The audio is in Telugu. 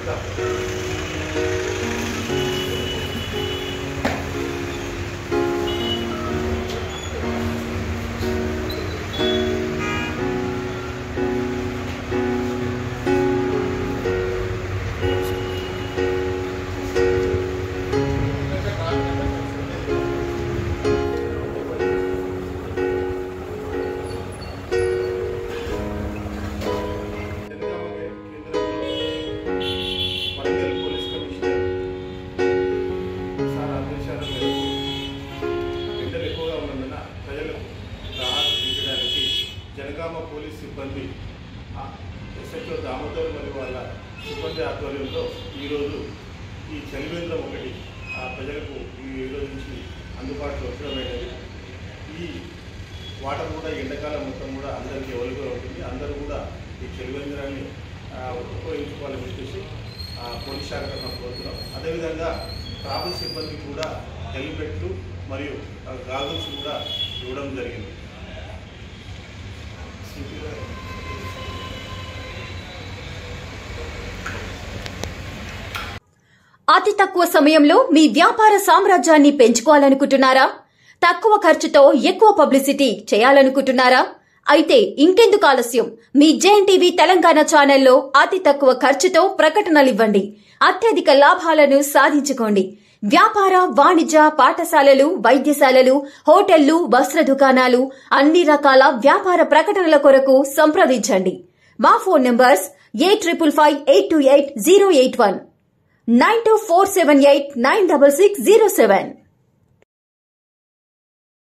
చూద్దాం. జనగామ పోలీస్ సిబ్బంది ఎస్హెచ్ఓ దామోదర్ మరియు వాళ్ళ సిబ్బంది ఆధ్వర్యంలో ఈరోజు ఈ చలివేంద్రం ఒకటి ప్రజలకు ఈరోజు నుంచి అందుబాటులో వచ్చడమైనది. ఈ వాటర్ కూడా ఎండాకాలం మొత్తం కూడా అందరికీ అవైలబుల్ ఉంటుంది. అందరూ కూడా ఈ చలివేంద్రాన్ని ఉపయోగించుకోవాలని చెప్పేసి పోలీస్ శాఖ తరఫున కోరుతున్నాం. అదేవిధంగా ట్రావెల్ సిబ్బంది కూడా హెల్మెట్లు మరియు గాగుల్స్ కూడా ఇవ్వడం జరిగింది. అతి తక్కువ సమయంలో మీ వ్యాపార సామ్రాజ్యాన్ని పెంచుకోవాలనుకుంటున్నారా? తక్కువ ఖర్చుతో ఎక్కువ పబ్లిసిటీ చేయాలనుకుంటున్నారా? అయితే ఇంకెందుకు ఆలస్యం? మీ జేఎన్టీవీ తెలంగాణ ఛానల్లో అతి తక్కువ ఖర్చుతో ప్రకటనలివ్వండి. అత్యధిక లాభాలను సాధించుకోండి. వ్యాపార, వాణిజ్య, పాఠశాలలు, వైద్యశాలలు, హోటళ్లు, వస్త్ర దుకాణాలు, అన్ని రకాల వ్యాపార ప్రకటనల కొరకు సంప్రదించండి. మా ఫోన్ నంబర్స్ 8558280881 9247896607.